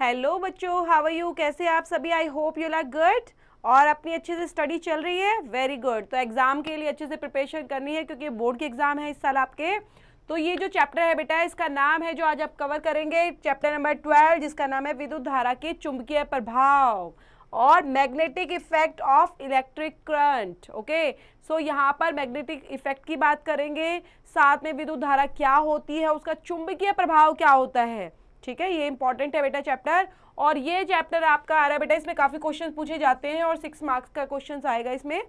Hello बच्चों, how are you? कैसे आप सभी? I hope you are good और अपनी अच्छे से स्टडी चल रही है। Very good. तो एग्जाम के लिए अच्छे से प्रिपरेशन करनी है क्योंकि बोर्ड के एग्जाम है इस साल आपके। तो ये जो चैप्टर है बेटा, इसका नाम है जो आज आप कवर करेंगे, चैप्टर नंबर 12, जिसका नाम है विद्युत धारा के चुंबकीय प्रभाव और magnetic effect of electric current. Okay, so यहाँ पर मैग्नेटिक इफेक्ट की बात करेंगे, साथ में विद्युत धारा क्या होती है, उसका चुंबकीय प्रभाव क्या होता है। ठीक है, ये इंपॉर्टेंट है बेटा चैप्टर। और ये चैप्टर आपका आ रहा है बेटा, इसमें काफ़ी क्वेश्चन पूछे जाते हैं और 6 मार्क्स का क्वेश्चन आएगा इसमें।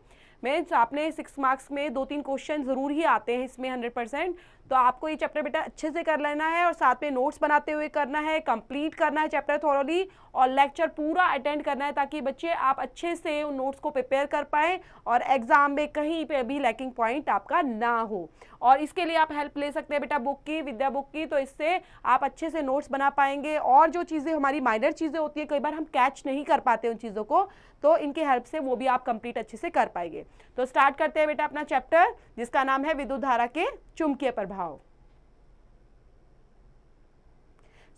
मीन्स आपने 6 मार्क्स में 2-3 क्वेश्चन ज़रूर ही आते हैं इसमें 100%। तो आपको ये चैप्टर बेटा अच्छे से कर लेना है और साथ में नोट्स बनाते हुए करना है, कंप्लीट करना है चैप्टर थॉरोली और लेक्चर पूरा अटेंड करना है ताकि बच्चे आप अच्छे से उन नोट्स को प्रिपेयर कर पाएँ और एग्जाम में कहीं पे भी लैकिंग पॉइंट आपका ना हो। और इसके लिए आप हेल्प ले सकते हैं बेटा बुक की, विद्या बुक की। तो इससे आप अच्छे से नोट्स बना पाएंगे और जो चीज़ें हमारी माइनर चीज़ें होती है, कई बार हम कैच नहीं कर पाते उन चीज़ों को, तो इनके हेल्प से वो भी आप कंप्लीट अच्छे से कर पाएंगे। तो स्टार्ट करते हैं बेटा अपना चैप्टर, जिसका नाम है विद्युत धारा के चुंबकीय प्रभाव।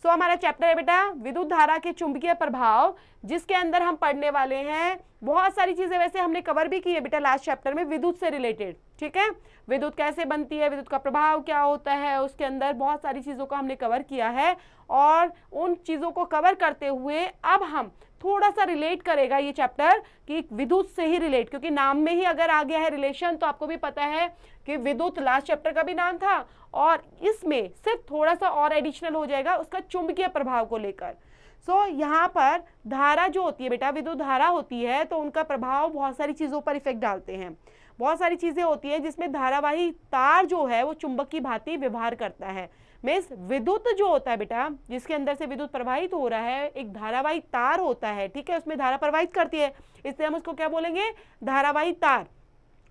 सो हमारा चैप्टर है बेटा विद्युत धारा के चुंबकीय प्रभाव, जिसके अंदर हम पढ़ने वाले हैं बहुत सारी चीजें। वैसे हमने कवर भी की है बेटा लास्ट चैप्टर में विद्युत से रिलेटेड। ठीक है, विद्युत कैसे बनती है, विद्युत का प्रभाव क्या होता है, उसके अंदर बहुत सारी चीजों को हमने कवर किया है। और उन चीजों को कवर करते हुए अब हम थोड़ा सा रिलेट करेगा ये चैप्टर कि विद्युत से ही रिलेट, क्योंकि नाम में ही अगर आ गया है रिलेशन, तो आपको भी पता है कि विद्युत लास्ट चैप्टर का भी नाम था और इसमें सिर्फ थोड़ा सा और एडिशनल हो जाएगा उसका चुंबकीय प्रभाव को लेकर। सो यहाँ पर धारा जो होती है बेटा, विद्युत धारा होती है, तो उनका प्रभाव बहुत सारी चीज़ों पर इफेक्ट डालते हैं। बहुत सारी चीज़ें होती हैं जिसमें धारावाही तार जो है वो चुंबक की भांति व्यवहार करता है। मीन्स विद्युत जो होता है बेटा, जिसके अंदर से विद्युत प्रवाहित हो रहा है, एक धारावाही तार होता है। ठीक है, उसमें धारा प्रवाहित करती है, इसलिए हम उसको क्या बोलेंगे, धारावाही तार।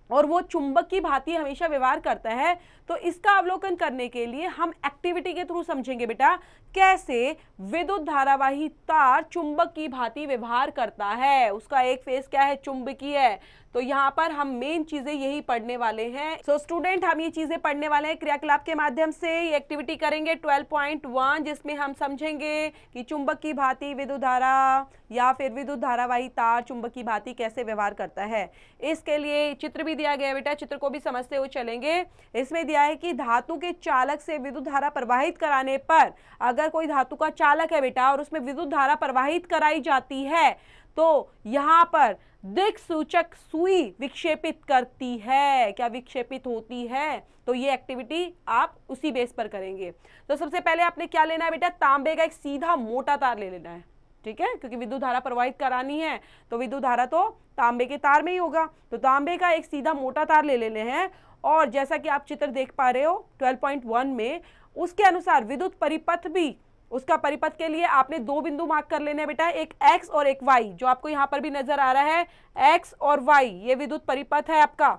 और वो चुंबक की भांति हमेशा व्यवहार करता है। तो इसका अवलोकन करने के लिए हम एक्टिविटी के थ्रू समझेंगे बेटा कैसे विद्युत धारावाही तार चुंबक की भांति व्यवहार करता है। उसका एक फेस क्या है, चुंबकीय है। तो यहाँ पर हम मेन चीजें यही पढ़ने वाले हैं। सो स्टूडेंट, हम ये चीजें पढ़ने वाले हैं क्रियाकलाप के माध्यम से। ये एक्टिविटी करेंगे 12.1, जिसमें हम समझेंगे कि चुंबक की भांति विद्युत धारा या फिर विद्युत धारावाही तार चुंबक की भांति कैसे व्यवहार करता है। इसके लिए चित्र भी दिया गया बेटा, चित्र को भी समझते हुए चलेंगे। इसमें दिया है कि धातु के चालक से विद्युत धारा प्रवाहित कराने पर, अगर कोई धातु का चालक है बेटा और उसमें विद्युत धारा प्रवाहित कराई जाती है, तो यहाँ पर दिक् सूचक सुई विक्षेपित करती है। क्या विक्षेपित होती है? तो ये एक्टिविटी आप उसी बेस पर करेंगे। तो सबसे पहले आपने क्या लेना है बेटा, तांबे का एक सीधा मोटा तार ले लेना है। ठीक है, क्योंकि विद्युत धारा प्रवाहित करानी है तो विद्युत धारा तो तांबे के तार में ही होगा। तो तांबे का एक सीधा मोटा तार ले लेने हैं और जैसा कि आप चित्र देख पा रहे हो 12.1 में, उसके अनुसार विद्युत परिपथ भी, उसका परिपथ के लिए आपने 2 बिंदु मार्क कर लेने हैं बेटा, एक x और एक y, जो आपको यहाँ पर भी नजर आ रहा है, x और y, ये विद्युत परिपथ है आपका।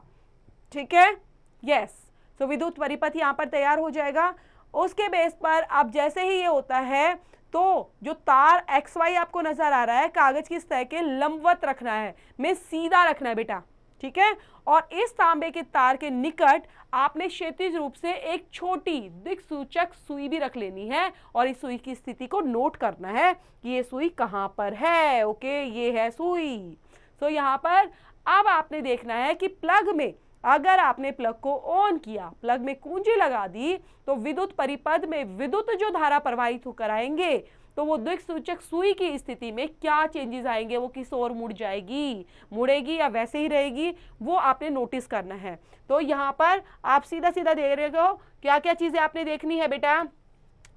ठीक है, यस। तो विद्युत परिपथ यहाँ पर तैयार हो जाएगा। उसके बेस पर अब जैसे ही ये होता है तो जो तार XY आपको नजर आ रहा है, कागज की सतह के लंबवत रखना है, में सीधा रखना है बेटा। ठीक है, और इस तांबे के तार के निकट आपने क्षैतिज रूप से एक छोटी दिक्सूचक सुई भी रख लेनी है और इस सुई की स्थिति को नोट करना है कि ये सुई कहाँ पर है। ओके, ये है सुई। तो यहाँ पर अब आपने देखना है कि प्लग में, अगर आपने प्लग को ऑन किया, प्लग में कुंजी लगा दी, तो विद्युत परिपथ में विद्युत जो धारा प्रवाहित होकर आएंगे, तो वो दिक्सूचक सुई की स्थिति में क्या चेंजेस आएंगे, वो किस ओर मुड़ जाएगी, मुड़ेगी या वैसे ही रहेगी, वो आपने नोटिस करना है। तो यहाँ पर आप सीधा सीधा देख रहे हो क्या क्या चीजें आपने देखनी है बेटा।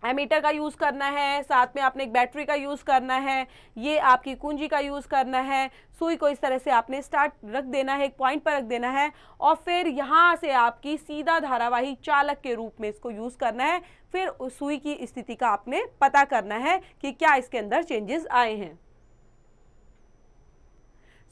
एमीटर का यूज़ करना है, साथ में आपने एक बैटरी का यूज़ करना है, ये आपकी कुंजी का यूज़ करना है, सुई को इस तरह से आपने स्टार्ट रख देना है, एक पॉइंट पर रख देना है और फिर यहाँ से आपकी सीधा धारावाही चालक के रूप में इसको यूज़ करना है। फिर उस सुई की स्थिति का आपने पता करना है कि क्या इसके अंदर चेंजेस आए हैं।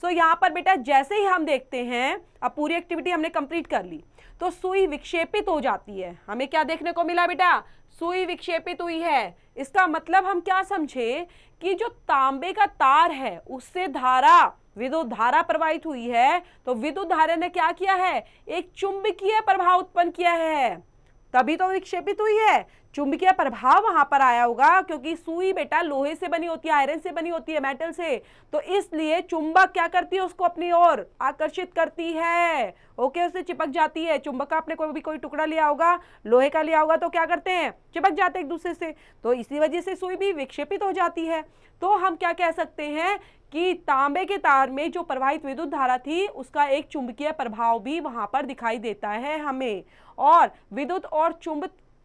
सो यहाँ पर बेटा जैसे ही हम देखते हैं, अब पूरी एक्टिविटी हमने कंप्लीट कर ली, तो सुई विक्षेपित हो जाती है। हमें क्या देखने को मिला बेटा, सुई विक्षेपित हुई है। इसका मतलब हम क्या समझे कि जो तांबे का तार है उससे धारा, विद्युत धारा प्रवाहित हुई है, तो विद्युत धारा ने क्या किया है, एक चुंबकीय प्रभाव उत्पन्न किया है, तभी तो विक्षेपित हुई है। चुंबकीय प्रभाव वहां पर आया होगा, क्योंकि सुई बेटा लोहे से बनी होती है, आयरन से बनी होती है, मेटल से, तो इसलिए चुंबक क्या करती है, उसको अपनी ओर आकर्षित करती है। ओके, उससे चिपक जाती है। चुंबक का आपने कोई टुकड़ा लिया होगा, लोहे का लिया होगा, तो क्या करते हैं, चिपक जाते हैं एक दूसरे से, तो इसी वजह से सुई भी विक्षेपित हो जाती है। तो हम क्या कह सकते हैं कि तांबे के तार में जो प्रवाहित विद्युत धारा थी उसका एक चुंबकीय प्रभाव भी वहां पर दिखाई देता है हमें। और विद्युत और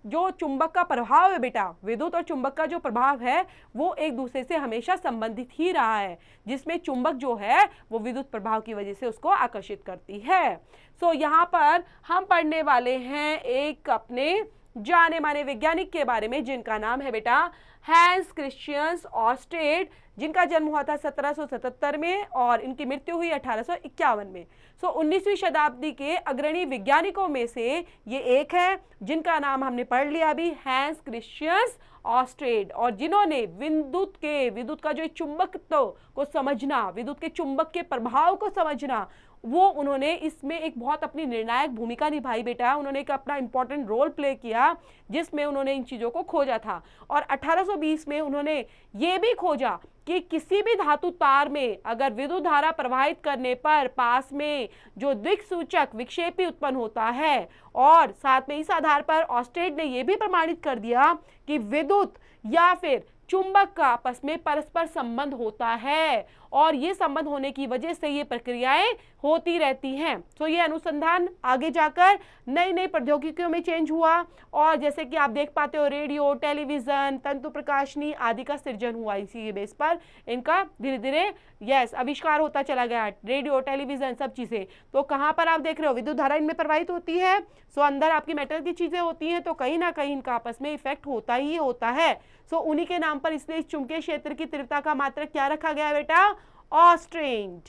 जो चुंबक का प्रभाव है बेटा, विद्युत और चुंबक का जो प्रभाव है वो एक दूसरे से हमेशा संबंधित ही रहा है, जिसमें चुंबक जो है वो विद्युत प्रभाव की वजह से उसको आकर्षित करती है। सो यहाँ पर हम पढ़ने वाले हैं एक अपने जाने माने वैज्ञानिक के बारे में, जिनका नाम है बेटा हैंस क्रिश्चियन ऑर्स्टेड, जिनका जन्म हुआ था 1777 में और इनकी मृत्यु हुई 1851 में। 19वीं शताब्दी के अग्रणी वैज्ञानिकों में से ये एक है, जिनका नाम हमने पढ़ लिया अभी, हैंस क्रिश्चियन ऑर्स्टेड, और जिन्होंने विद्युत का जो चुंबकत्व को समझना, विद्युत के चुंबक के प्रभाव को समझना, वो उन्होंने इसमें एक बहुत अपनी निर्णायक भूमिका निभाई बेटा। उन्होंने एक अपना इंपॉर्टेंट रोल प्ले किया, जिसमें उन्होंने इन चीज़ों को खोजा था। और 1820 में उन्होंने ये भी खोजा कि किसी भी धातु तार में अगर विद्युत धारा प्रवाहित करने पर पास में जो दिक्सूचक विक्षेपी उत्पन्न होता है, और साथ में इस आधार पर ऑर्स्टेड ने यह भी प्रमाणित कर दिया कि विद्युत या फिर चुंबक का आपस में परस्पर संबंध होता है, और ये संबंध होने की वजह से ये प्रक्रियाएं होती रहती हैं। तो ये अनुसंधान आगे जाकर नई नई प्रौद्योगिकियों में चेंज हुआ, और जैसे कि आप देख पाते हो रेडियो, टेलीविजन, तंतु प्रकाशनी आदि का सृजन हुआ। इसी बेस पर इनका धीरे धीरे आविष्कार होता चला गया, रेडियो, टेलीविजन, सब चीजें। तो कहाँ पर आप देख रहे हो, विद्युत धारा इनमें प्रवाहित होती है, सो अंदर आपकी मेटल की चीजें होती हैं, तो कहीं ना कहीं इनका आपस में इफेक्ट होता ही होता है। सो उन्हीं के नाम पर इसलिए इस चुंबकीय क्षेत्र की तीव्रता का मात्रक क्या रखा गया है बेटा, ऑर्स्टेड।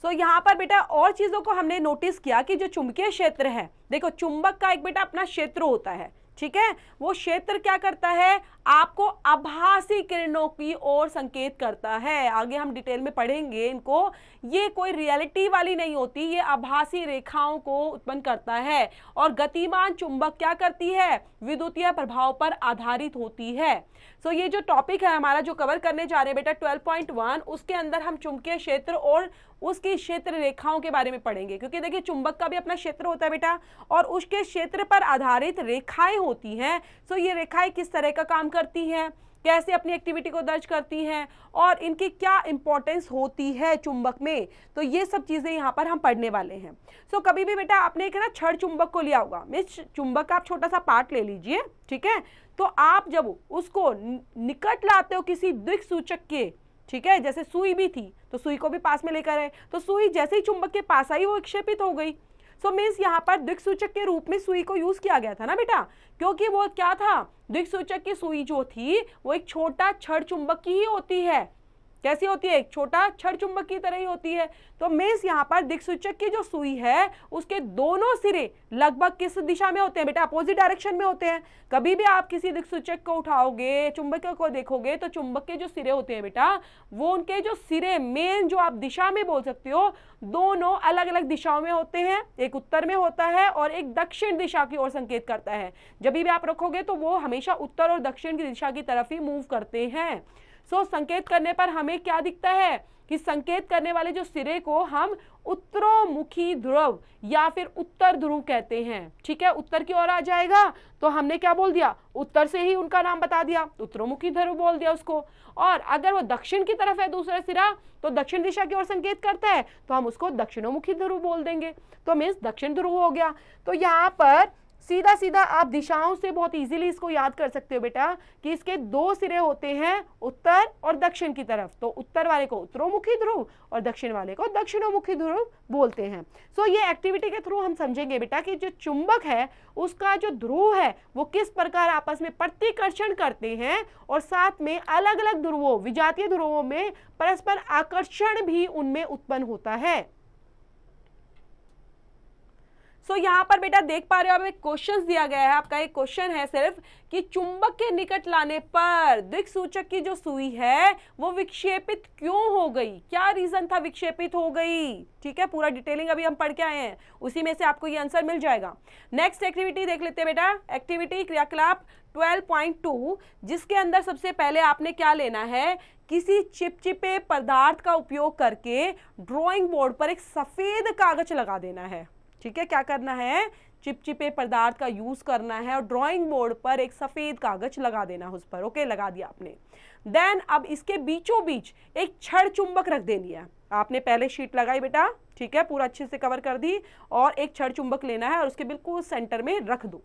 सो यहाँ पर बेटा और चीजों को हमने नोटिस किया कि जो चुंबकीय क्षेत्र है, देखो चुंबक का एक बेटा अपना क्षेत्र होता है, ठीक है, वो क्षेत्र क्या करता है, आपको आभासी किरणों की ओर संकेत करता है। आगे हम डिटेल में पढ़ेंगे इनको, ये कोई रियलिटी वाली नहीं होती, ये आभासी रेखाओं को उत्पन्न करता है। और गतिमान चुंबक क्या करती है, विद्युतीय प्रभाव पर आधारित होती है। सो ये जो टॉपिक है हमारा जो कवर करने जा रहे हैं बेटा 12.1, उसके अंदर हम चुंबकीय क्षेत्र और उसकी क्षेत्र रेखाओं के बारे में पढ़ेंगे, क्योंकि देखिए चुंबक का भी अपना क्षेत्र होता है बेटा, और उसके क्षेत्र पर आधारित रेखाएं होती हैं। सो ये रेखाएं किस तरह का काम करती हैं, कैसे अपनी एक्टिविटी को दर्ज करती हैं, और इनकी क्या इंपॉर्टेंस होती है चुंबक में, तो ये सब चीजें यहाँ पर हम पढ़ने वाले हैं। सो कभी भी बेटा आपने एक ना छड़ चुंबक को लिया होगा, मिस चुंबक का आप छोटा सा पार्ट ले लीजिए, ठीक है, तो आप जब उसको निकट लाते हो किसी दिक्सूचक के, ठीक है, जैसे सुई भी थी तो सुई को भी पास में लेकर आए, तो सुई जैसे ही चुंबक के पास आई वो विक्षेपित हो गई। सो मीन्स यहाँ पर दिक्सूचक के रूप में सुई को यूज किया गया था ना बेटा, क्योंकि वो क्या था, दिक्सूचक की सुई जो थी वो एक छोटा छड़ चुंबक की ही होती है। कैसी होती है, एक छोटा छड़ चुंबक की तरह ही होती है। तो मीन्स यहाँ पर दिक्सूचक की जो सुई है उसके दोनों सिरे लगभग किस दिशा में होते हैं बेटा, अपोजिट डायरेक्शन में होते हैं। कभी भी आप किसी दिक्सूचक को उठाओगे, चुंबक को देखोगे, तो चुंबक के जो सिरे होते हैं बेटा, वो उनके जो सिरे मेन जो आप दिशा में बोल सकते हो, दोनों अलग अलग दिशाओं में होते हैं। एक उत्तर में होता है और एक दक्षिण दिशा की ओर संकेत करता है। जब भी आप रखोगे तो वो हमेशा उत्तर और दक्षिण की दिशा की तरफ ही मूव करते हैं। सो संकेत करने पर हमें क्या दिखता है कि संकेत करने वाले जो सिरे को हम उत्तरोमुखी ध्रुव या फिर उत्तर ध्रुव कहते हैं, ठीक है, उत्तर की ओर आ जाएगा तो हमने क्या बोल दिया, उत्तर से ही उनका नाम बता दिया, उत्तरोमुखी ध्रुव बोल दिया उसको। और अगर वो दक्षिण की तरफ है दूसरा सिरा, तो दक्षिण दिशा की ओर संकेत करता है, तो हम उसको दक्षिणोमुखी ध्रुव बोल देंगे, तो मीन्स दक्षिण ध्रुव हो गया। तो यहाँ पर सीधा सीधा आप दिशाओं से बहुत इजीली इसको याद कर सकते हो बेटा कि इसके दो सिरे होते हैं उत्तर और दक्षिण की तरफ, तो उत्तर वाले को उत्तरोमुखी ध्रुव और दक्षिण वाले को दक्षिणोमुखी ध्रुव बोलते हैं। सो ये एक्टिविटी के थ्रू हम समझेंगे बेटा कि जो चुंबक है उसका जो ध्रुव है वो किस प्रकार आपस में प्रतिकर्षण करते हैं, और साथ में अलग अलग ध्रुवों, विजातीय ध्रुवों में परस्पर आकर्षण भी उनमें उत्पन्न होता है। सो यहाँ पर बेटा देख पा रहे हो, अब एक क्वेश्चन दिया गया है, आपका एक क्वेश्चन है सिर्फ कि चुंबक के निकट लाने पर दिक्सूचक की जो सुई है वो विक्षेपित क्यों हो गई, क्या रीजन था विक्षेपित हो गई। ठीक है, पूरा डिटेलिंग अभी हम पढ़ के आए हैं, उसी में से आपको ये आंसर मिल जाएगा। नेक्स्ट एक्टिविटी देख लेते हैं बेटा, एक्टिविटी क्रियाकलाप 12.2, जिसके अंदर सबसे पहले आपने क्या लेना है, किसी चिपचिपे पदार्थ का उपयोग करके ड्राइंग बोर्ड पर एक सफेद कागज लगा देना है। ठीक है, क्या करना है, चिपचिपे पदार्थ का यूज करना है और ड्राइंग बोर्ड पर एक सफेद कागज लगा देना उस पर। ओके, लगा दिया आपने। देन अब इसके बीचों बीच एक छड़ चुंबक रख देनी है। आपने पहले शीट लगाई बेटा, ठीक है, पूरा अच्छे से कवर कर दी, और एक छड़ चुंबक लेना है और उसके बिल्कुल सेंटर में रख दो।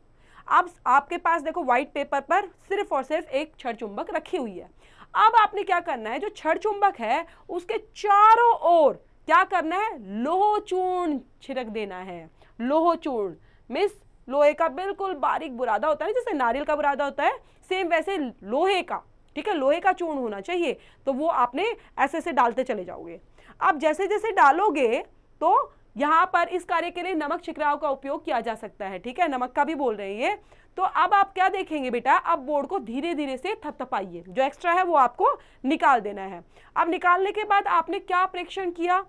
अब आपके पास देखो व्हाइट पेपर पर सिर्फ और सिर्फ एक छड़ चुंबक रखी हुई है। अब आपने क्या करना है, जो छड़ चुंबक है उसके चारों ओर क्या करना है, लोह चूर्ण छिड़क देना है। लोह चूर्ण मिस लोहे का बिल्कुल बारीक बुरादा होता है, जैसे नारियल का बुरादा होता है, सेम वैसे लोहे का। ठीक है, लोहे का चूर्ण होना चाहिए, तो वो आपने ऐसे ऐसे डालते चले जाओगे। अब जैसे जैसे डालोगे तो यहाँ पर इस कार्य के लिए नमक छिकराव का उपयोग किया जा सकता है। ठीक है, नमक का भी बोल रही है। तो अब आप क्या देखेंगे बेटा, अब बोर्ड को धीरे धीरे से थपथपाइए, जो एक्स्ट्रा है वो आपको निकाल देना है। अब निकालने के बाद आपने क्या प्रेक्षण किया,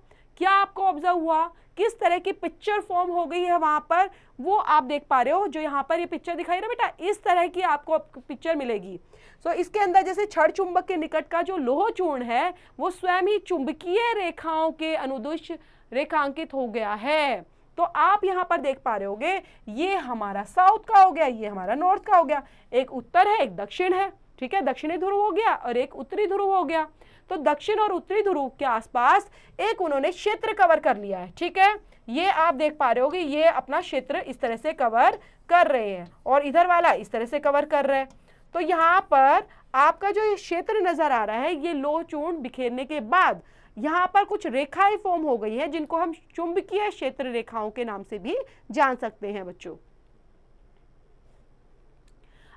क्या आपको ऑब्जर्व हुआ, किस तरह की पिक्चर फॉर्म हो गई है वहां पर, वो आप देख पा रहे हो। जो यहाँ पर ये पिक्चर दिखाई रहा बेटा, इस तरह की आपको पिक्चर मिलेगी। सो इसके अंदर जैसे छड़ चुंबक के निकट का जो लोह चूर्ण है वो स्वयं ही चुंबकीय रेखाओं के अनुदिश रेखांकित हो गया है। तो आप यहाँ पर देख पा रहे होगे, ये हमारा साउथ का हो गया, ये हमारा नॉर्थ का हो गया, एक उत्तर है एक दक्षिण है। ठीक है, दक्षिणी ध्रुव हो गया और एक उत्तरी ध्रुव हो गया। तो दक्षिण और उत्तरी ध्रुव के आसपास एक उन्होंने क्षेत्र कवर कर लिया है। ठीक है, ये आप देख पा रहे होगे, ये अपना क्षेत्र इस तरह से कवर कर रहे हैं और इधर वाला इस तरह से कवर कर रहे हैं। तो यहाँ पर आपका जो ये क्षेत्र नजर आ रहा है, ये लोह चूर्ण बिखेरने के बाद यहाँ पर कुछ रेखाएं फॉर्म हो गई हैं, जिनको हम चुंबकीय क्षेत्र रेखाओं के नाम से भी जान सकते हैं बच्चों।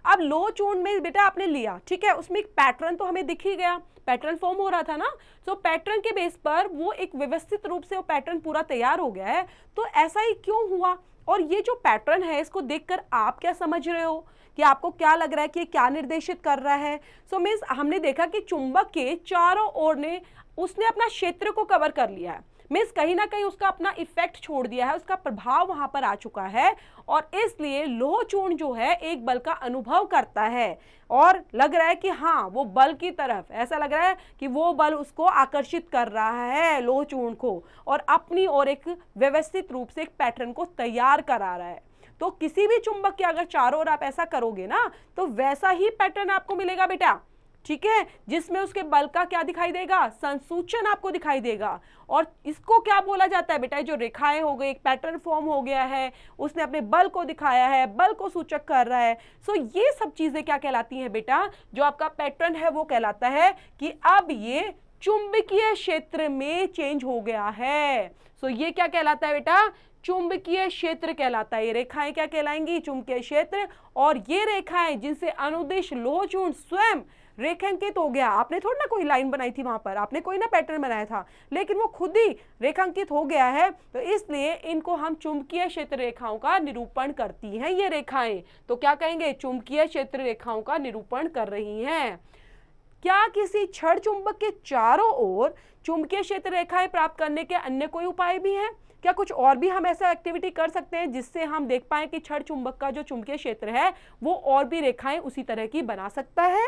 अब लोह चूर्ण में बेटा आपने लिया, ठीक है, उसमें एक पैटर्न तो हमें दिख ही गया, पैटर्न फॉर्म हो रहा था ना। तो पैटर्न के बेस पर वो एक व्यवस्थित रूप से वो पैटर्न पूरा तैयार हो गया है। तो ऐसा ही क्यों हुआ, और ये जो पैटर्न है इसको देखकर आप क्या समझ रहे हो, कि आपको क्या लग रहा है कि ये क्या निर्देशित कर रहा है। सो मीन्स हमने देखा कि चुंबक के चारों ओर ने उसने अपना क्षेत्र को कवर कर लिया है, मीन्स कहीं ना कहीं उसका अपना इफेक्ट छोड़ दिया है, उसका प्रभाव वहां पर आ चुका है, और इसलिए लोह चूर्ण जो है एक बल का अनुभव करता है और लग रहा है कि हाँ वो बल की तरफ, ऐसा लग रहा है कि वो बल उसको आकर्षित कर रहा है लोह चूर्ण को, और अपनी ओर एक व्यवस्थित रूप से एक पैटर्न को तैयार करा रहा है। तो किसी भी चुंबक के अगर चारों ओर आप ऐसा करोगे ना, तो वैसा ही पैटर्न आपको मिलेगा बेटा। ठीक है, जिसमें उसके बल का क्या दिखाई देगा, संसूचन आपको दिखाई देगा। और इसको क्या बोला जाता है बेटा, जो रेखाएं हो गई, एक पैटर्न फॉर्म हो गया है, उसने अपने बल को दिखाया है, बल को सूचक कर रहा है। सो ये सब चीजें क्या कहलाती हैं बेटा, जो आपका पैटर्न है वो कहलाता है कि अब ये चुंबकीय क्षेत्र में चेंज हो गया है। सो ये क्या कहलाता है बेटा, चुंबकीय क्षेत्र कहलाता है। ये रेखाएं क्या कहलाएंगी, चुंबकीय क्षेत्र। और ये रेखाएं जिनसे अनुदिश लोह चूर्ण स्वयं रेखांकित हो गया, आपने थोड़ी ना कोई लाइन बनाई थी वहां पर, आपने कोई ना पैटर्न बनाया था, लेकिन वो खुद ही रेखांकित हो गया है, तो इसलिए इनको हम चुंबकीय क्षेत्र रेखाओं का निरूपण करती हैं। ये रेखाएं तो क्या कहेंगे, चुंबकीय क्षेत्र रेखाओं का निरूपण कर रही हैं। क्या किसी छड़ चुंबक के चारों ओर चुंबकीय क्षेत्र रेखाएं प्राप्त करने के अन्य कोई उपाय भी हैं? क्या कुछ और भी हम ऐसा एक्टिविटी कर सकते हैं जिससे हम देख पाए कि छड़ चुंबक का जो चुंबकीय क्षेत्र है वो और भी रेखाएं उसी तरह की बना सकता है?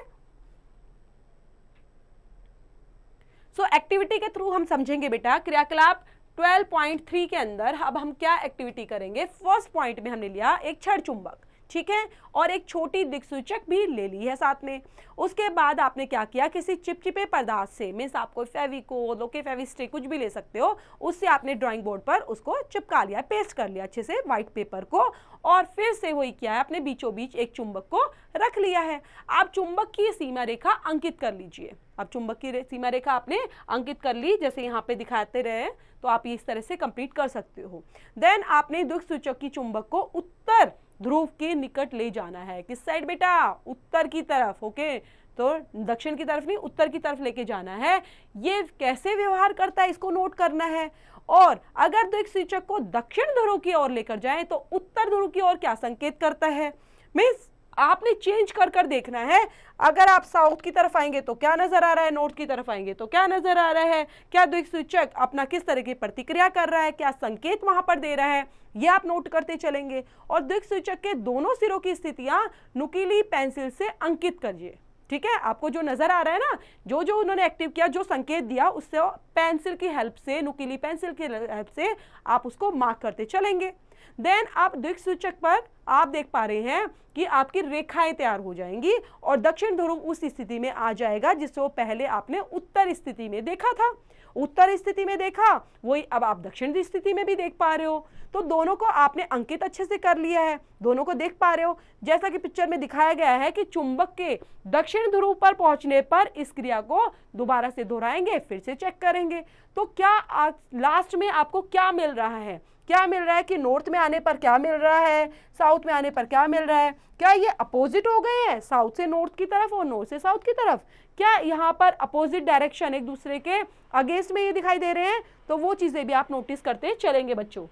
सो एक्टिविटी के थ्रू हम समझेंगे बेटा। क्रियाकलाप 12.3 के अंदर अब हम क्या एक्टिविटी करेंगे। फर्स्ट पॉइंट में हमने लिया एक छड़ चुंबक, ठीक है, और एक छोटी दिक्सूचक भी ले ली है साथ में। उसके बाद आपने क्या किया, किसी चिपचिपे पदार्थ से, मीन्स आप कोई फेविकोल, ओके फेविस्टिक कुछ भी ले सकते हो, उससे आपने ड्राइंग बोर्ड पर उसको चिपका लिया, पेस्ट कर लिया अच्छे से व्हाइट पेपर को, और फिर से वही किया है, आपने बीचों बीच एक चुंबक को रख लिया है। आप चुंबक की सीमा रेखा अंकित कर लीजिए। अब चुंबक की सीमा रेखा आपने अंकित कर ली, जैसे यहाँ पे दिखाते रहे, तो आप इस तरह से कंप्लीट कर सकते हो। देन आपने दिक्सूचक की चुंबक को उत्तर ध्रुव के निकट ले जाना है। किस साइड बेटा, उत्तर की तरफ, ओके, तो दक्षिण की तरफ नहीं, उत्तर की तरफ लेके जाना है। ये कैसे व्यवहार करता है इसको नोट करना है। और अगर दिक्सूचक को दक्षिण ध्रुव की ओर लेकर जाएं तो उत्तर ध्रुव की ओर क्या संकेत करता है? मीन्स आपने चेंज कर कर देखना है। अगर आप साउथ की तरफ आएंगे तो क्या नजर आ रहा है, नॉर्थ की तरफ आएंगे तो क्या नजर आ रहा है, क्या दिक्सूचक अपना किस तरह की प्रतिक्रिया कर रहा है, क्या संकेत वहां पर दे रहा है, ये आप नोट करते चलेंगे। और दिक्सूचक के दोनों सिरों की स्थितियां नुकीली पेंसिल से अंकित करिए। ठीक है, आपको जो नजर आ रहा है ना, जो जो उन्होंने एक्टिव किया, जो संकेत दिया, उससे पेंसिल की हेल्प से, नुकीली पेंसिल की हेल्प से आप उसको मार्क करते चलेंगे। देन आप दिक्सूचक पर आप देख पा रहे हैं कि आपकी रेखाएं तैयार हो जाएंगी और दक्षिण ध्रुव उस स्थिति में आ जाएगा जिससे वो पहले आपने उत्तर स्थिति में देखा था। उत्तर स्थिति में देखा वही अब आप दक्षिण स्थिति में भी देख पा रहे हो। तो दोनों को आपने अंकित अच्छे से कर लिया है, दोनों को देख पा रहे हो। जैसा कि पिक्चर में दिखाया गया है कि चुंबक के दक्षिण ध्रुव पर पहुंचने पर इस क्रिया को दोबारा से दोहराएंगे, फिर से चेक करेंगे। तो क्या लास्ट में आपको क्या मिल रहा है? क्या मिल रहा है कि नॉर्थ में आने पर क्या मिल रहा है, साउथ में आने पर क्या मिल रहा है? क्या ये अपोजिट हो गए हैं, साउथ से नॉर्थ की तरफ और नॉर्थ से साउथ की तरफ? क्या यहाँ पर अपोजिट डायरेक्शन एक दूसरे के अगेंस्ट में ये दिखाई दे रहे हैं? तो वो चीजें भी आप नोटिस करते चलेंगे बच्चों।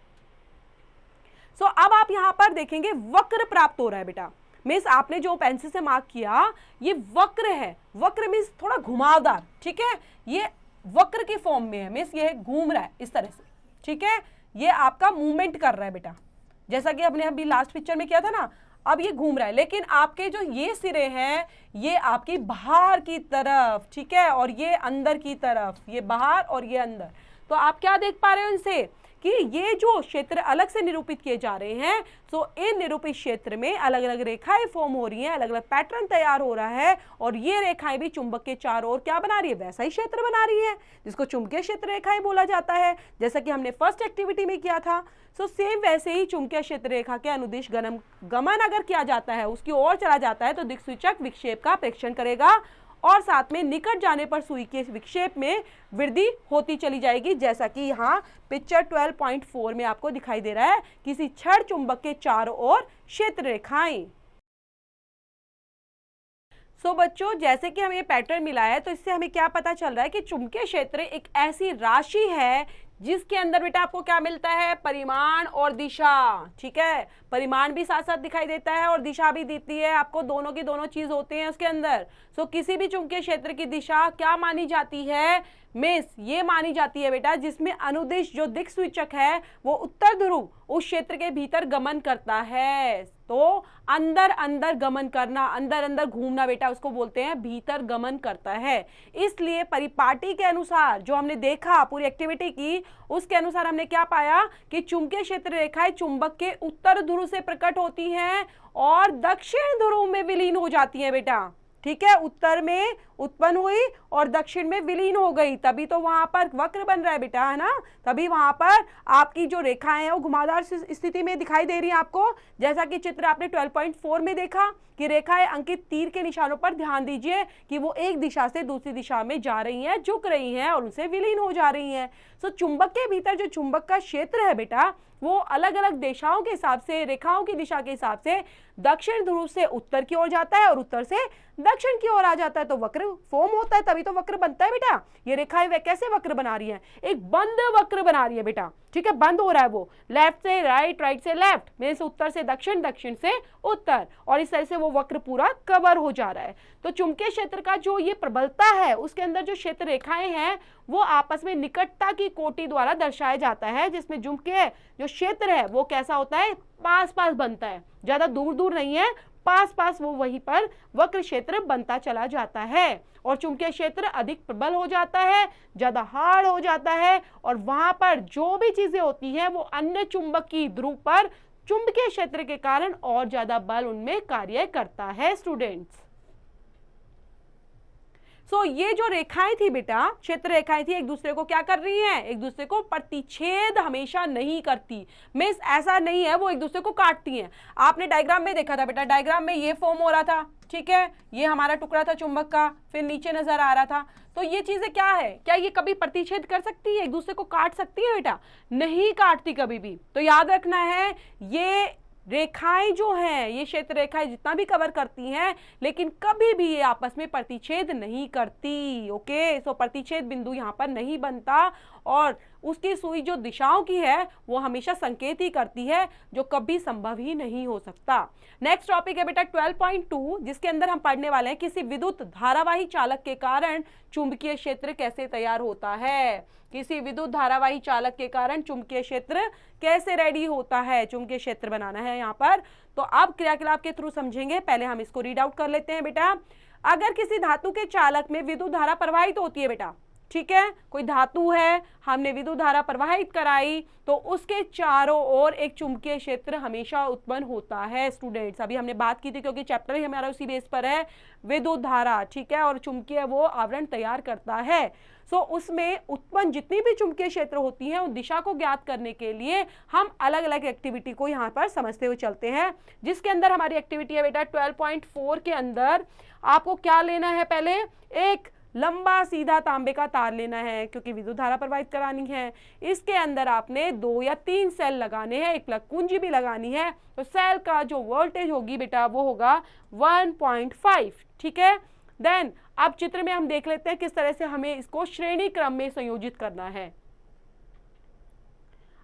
सो अब आप यहाँ पर देखेंगे वक्र प्राप्त हो रहा है बेटा। मीन्स आपने जो पेंसिल से मार्क किया ये वक्र है। वक्र मीन्स थोड़ा घुमावदार, ठीक है, ये वक्र की फॉर्म में है। मीन्स ये घूम रहा है इस तरह से, ठीक है, ये आपका मूवमेंट कर रहा है बेटा, जैसा कि हमने अभी लास्ट पिक्चर में किया था ना। अब ये घूम रहा है, लेकिन आपके जो ये सिरे हैं ये आपकी बाहर की तरफ, ठीक है, और ये अंदर की तरफ, ये बाहर और ये अंदर। तो आप क्या देख पा रहे हो इनसे कि ये जो क्षेत्र अलग से निरूपित किए जा रहे हैं, तो इन निरूपित क्षेत्र में अलग अलग रेखाएं फॉर्म हो रही हैं, अलग अलग पैटर्न तैयार हो रहा है, और ये रेखाएं भी चुंबक के चारों ओर क्या बना रही है? वैसा ही क्षेत्र बना रही है जिसको चुंबकीय क्षेत्र रेखाएं बोला जाता है, जैसा कि हमने फर्स्ट एक्टिविटी में किया था। सो सेम वैसे ही चुंबकीय क्षेत्र रेखा के अनुदिश गमन अगर किया जाता है, उसकी ओर चला जाता है, तो दिक्सूचक विक्षेप का प्रेक्षण करेगा और साथ में निकट जाने पर सुई के विक्षेप में वृद्धि होती चली जाएगी, जैसा कि यहाँ पिक्चर 12.4 में आपको दिखाई दे रहा है, किसी छड़ चुंबक के चारों ओर क्षेत्र रेखाएं। सो बच्चों, जैसे कि हमें पैटर्न मिला है, तो इससे हमें क्या पता चल रहा है कि चुंबकीय क्षेत्र एक ऐसी राशि है जिसके अंदर बेटा आपको क्या मिलता है? परिमाण और दिशा, ठीक है, परिमाण भी साथ साथ दिखाई देता है और दिशा भी देती है आपको, दोनों की दोनों चीज होते हैं उसके अंदर। सो किसी भी चुंबकीय क्षेत्र की दिशा क्या मानी जाती है? मिस ये मानी जाती है बेटा जिसमें अनुदिश जो दिक्सूचक है वो उत्तर ध्रुव उस क्षेत्र के भीतर गमन करता है। तो अंदर अंदर गमन करना, अंदर अंदर घूमना बेटा, उसको बोलते हैं भीतर गमन करता है। इसलिए परिपाटी के अनुसार जो हमने देखा पूरी एक्टिविटी की, उसके अनुसार हमने क्या पाया कि चुंबकीय क्षेत्र रेखाएं चुंबक के उत्तर ध्रुव से प्रकट होती हैं और दक्षिण ध्रुव में विलीन हो जाती हैं बेटा, ठीक है, उत्तर में उत्पन्न हुई और दक्षिण में विलीन हो गई, तभी तो वहां पर वक्र बन रहा है बेटा, है ना। तभी वहां पर आपकी जो रेखाएं हैं वो घुमावदार स्थिति में दिखाई दे रही हैं आपको, जैसा कि चित्र आपने 12.4 में देखा कि रेखाएं अंकित तीर के निशानों पर ध्यान दीजिए कि वो एक दिशा से दूसरी दिशा में जा रही हैं, झुक रही हैं और उनसे विलीन हो जा रही हैं। सो चुंबक के भीतर जो चुंबक का क्षेत्र है बेटा, वो अलग अलग दिशाओं के हिसाब से, रेखाओं की दिशा के हिसाब से दक्षिण ध्रुव से उत्तर की ओर जाता है और उत्तर से दक्षिण की ओर आ जाता है, तो वक्र फॉर्म होता है, तभी तो वक्र बनता है बेटा। ये रेखाएं वे कैसे वक्र बना रही हैं? एक बंद वक्र बना रही है बेटा, ठीक है, बंद हो रहा है वो, लेफ्ट से राइट, राइट से लेफ्ट, में से उत्तर से दक्षिण, दक्षिण से उत्तर, और इस तरह से वो वक्र पूरा कवर हो जा रहा है। तो चुंबकीय क्षेत्र का जो ये प्रबलता है, उसके अंदर जो क्षेत्र रेखाएं हैं वो आपस में निकटता की कोटि द्वारा दर्शाया जाता है, जिसमें चुंबकीय जो क्षेत्र है वो कैसा होता है? पास पास बनता है, ज्यादा दूर दूर नहीं है, पास पास वो वहीं पर वक्र क्षेत्र बनता चला जाता है और चुंबकीय क्षेत्र अधिक प्रबल हो जाता है, ज्यादा हार्ड हो जाता है, और वहां पर जो भी चीजें होती हैं वो अन्य चुंबकीय ध्रुव पर चुंबकीय क्षेत्र के कारण और ज्यादा बल उनमें कार्य करता है स्टूडेंट्स। सो ये जो रेखाएं थी बेटा, क्षेत्र रेखाएं थी, एक दूसरे को क्या कर रही हैं? एक दूसरे को प्रतिच्छेद हमेशा नहीं करती, मिस ऐसा नहीं है वो एक दूसरे को काटती हैं। आपने डायग्राम में देखा था बेटा, डायग्राम में ये फॉर्म हो रहा था, ठीक है, ये हमारा टुकड़ा था चुंबक का, फिर नीचे नजर आ रहा था, तो ये चीजें क्या है? क्या ये कभी प्रतिच्छेद कर सकती है, एक दूसरे को काट सकती है बेटा? नहीं काटती कभी भी। तो याद रखना है, ये रेखाएं जो हैं, ये क्षेत्र रेखाएं जितना भी कवर करती हैं, लेकिन कभी भी ये आपस में प्रतिच्छेद नहीं करती। ओके, सो प्रतिच्छेद बिंदु यहाँ पर नहीं बनता और उसकी सुई जो दिशाओं की है वो हमेशा संकेत ही करती है, जो कभी संभव ही नहीं हो सकता। नेक्स्ट टॉपिक है बेटा 12.2, जिसके अंदर हम पढ़ने वाले हैं किसी विद्युत धारावाही चालक के कारण चुंबकीय क्षेत्र कैसे तैयार होता है। किसी विद्युत धारावाही चालक के कारण चुंबकीय क्षेत्र कैसे रेडी होता है, चुंबकीय क्षेत्र बनाना है यहाँ पर। तो अब क्रियाकलाप के थ्रू समझेंगे, पहले हम इसको रीड आउट कर लेते हैं बेटा। अगर किसी धातु के चालक में विद्युत धारा प्रवाहित होती है बेटा, ठीक है, कोई धातु है, हमने विद्युत धारा प्रवाहित कराई, तो उसके चारों ओर एक चुंबकीय क्षेत्र हमेशा उत्पन्न होता है स्टूडेंट्स। अभी हमने बात की थी क्योंकि चैप्टर ही हमारा उसी बेस पर है, विद्युत धारा, ठीक है, और चुंबकीय वो आवरण तैयार करता है। सो उसमें उत्पन्न जितनी भी चुंबकीय क्षेत्र होती हैं उस दिशा को ज्ञात करने के लिए हम अलग अलग एक्टिविटी को यहाँ पर समझते हुए चलते हैं, जिसके अंदर हमारी एक्टिविटी है बेटा 12.4 के अंदर आपको क्या लेना है, पहले एक लंबा सीधा तांबे का तार लेना है क्योंकि विद्युत धारा प्रवाहित करानी है। इसके अंदर आपने 2 या 3 सेल लगाने हैं, एक प्लग कुंजी भी लगानी है। तो सेल का जो वोल्टेज होगी बेटा वो होगा 1.5, ठीक है। देन अब चित्र में हम देख लेते हैं किस तरह से हमें इसको श्रेणी क्रम में संयोजित करना है।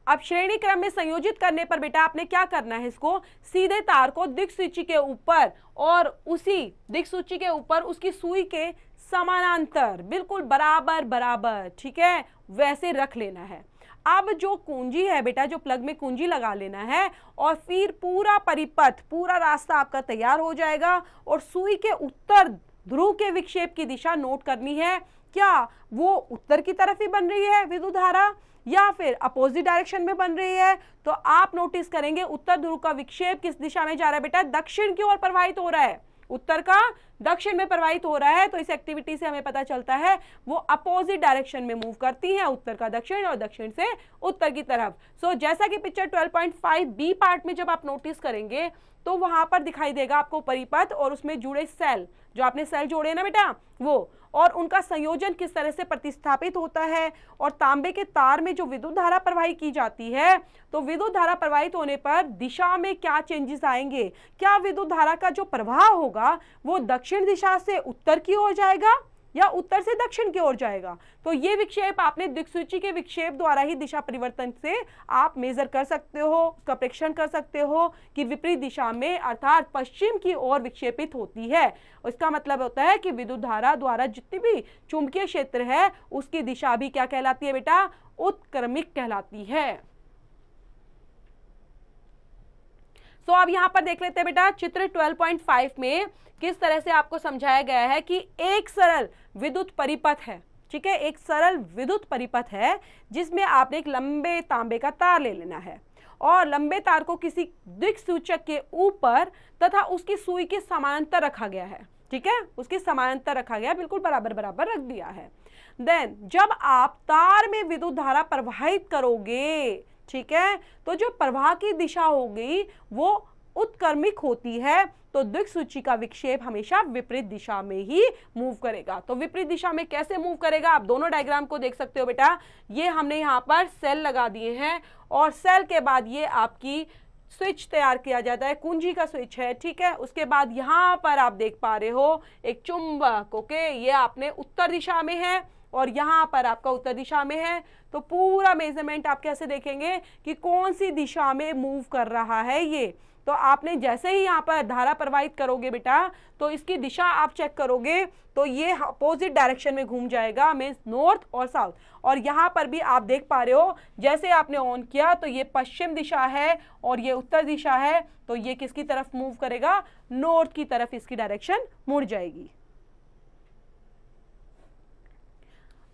अब श्रेणी क्रम में संयोजित करने पर बेटा आपने क्या करना है, इसको सीधे तार को दिक्सूची के ऊपर और उसी दिक्सूची के ऊपर उसकी सुई के समानांतर बिल्कुल बराबर बराबर, ठीक है, वैसे रख लेना है। अब जो कुंजी है बेटा, जो प्लग में कुंजी लगा लेना है और फिर पूरा परिपथ, पूरा रास्ता आपका तैयार हो जाएगा और सुई के उत्तर ध्रुव के विक्षेप की दिशा नोट करनी है। क्या वो उत्तर की तरफ ही बन रही है विद्युत धारा या फिर अपोजिट डायरेक्शन में बन रही है? तो आप नोटिस करेंगे उत्तर ध्रुव का विक्षेप किस दिशा में जा रहा है बेटा, दक्षिण की ओर प्रवाहित हो रहा है, उत्तर का दक्षिण में प्रवाहित हो रहा है। तो इस एक्टिविटी से हमें पता चलता है वो अपोजिट डायरेक्शन में मूव करती है, उत्तर का दक्षिण और दक्षिण से उत्तर की तरफ। सो जैसा कि पिक्चर 12.5 बी पार्ट में जब आप नोटिस करेंगे तो वहां पर दिखाई देगा आपको परिपथ और उसमें जुड़े सेल, जो आपने सेल जोड़े ना बेटा वो, और उनका संयोजन किस तरह से प्रतिस्थापित होता है। और तांबे के तार में जो विद्युत धारा प्रवाहित की जाती है, तो विद्युत धारा प्रवाहित होने पर दिशा में क्या चेंजेस आएंगे, क्या विद्युत धारा का जो प्रवाह होगा वो दक्षिण दिशा से उत्तर की ओर जाएगा या उत्तर से दक्षिण की ओर जाएगा। तो ये विक्षेप आपने दिक्सूची के विक्षेप द्वारा ही दिशा परिवर्तन से आप मेजर कर सकते हो, उसका परीक्षण कर सकते हो कि विपरीत दिशा में अर्थात पश्चिम की ओर विक्षेपित होती है। इसका मतलब होता है कि विद्युत धारा द्वारा जितनी भी चुंबकीय क्षेत्र है उसकी दिशा भी क्या कहलाती है बेटा, उत्क्रमिक कहलाती है। सो अब यहां पर देख लेते हैं बेटा चित्र 12.5 में किस तरह से आपको समझाया गया है कि एक सरल विद्युत परिपथ है, ठीक है, एक सरल विद्युत परिपथ है जिसमें आपने एक लंबे तांबे का तार ले लेना है और लंबे तार को किसी दिक्सूचक के ऊपर तथा उसकी सुई के समानांतर रखा गया है, ठीक है, उसके समानांतर रखा गया, बिल्कुल बराबर बराबर रख दिया है। देन जब आप तार में विद्युत धारा प्रवाहित करोगे, ठीक है, तो जो प्रवाह की दिशा होगी वो उत्क्रमिक होती है, तो दिक्सूची का विक्षेप हमेशा विपरीत दिशा में ही मूव करेगा। तो विपरीत दिशा में कैसे मूव करेगा, आप दोनों डायग्राम को देख सकते हो बेटा। ये हमने यहाँ पर सेल लगा दिए हैं और सेल के बाद ये आपकी स्विच तैयार किया जाता है, कुंजी का स्विच है, ठीक है। उसके बाद यहाँ पर आप देख पा रहे हो एक चुंबक, ओके, ये आपने उत्तर दिशा में है और यहाँ पर आपका उत्तर दिशा में है। तो पूरा मेजरमेंट आप कैसे देखेंगे कि कौन सी दिशा में मूव कर रहा है ये। तो आपने जैसे ही यहाँ पर धारा प्रवाहित करोगे बेटा तो इसकी दिशा आप चेक करोगे तो ये अपोजिट डायरेक्शन में घूम जाएगा, मीन्स नॉर्थ और साउथ। और यहाँ पर भी आप देख पा रहे हो जैसे आपने ऑन किया तो ये पश्चिम दिशा है और ये उत्तर दिशा है, तो ये किसकी तरफ मूव करेगा, नॉर्थ की तरफ इसकी डायरेक्शन मुड़ जाएगी।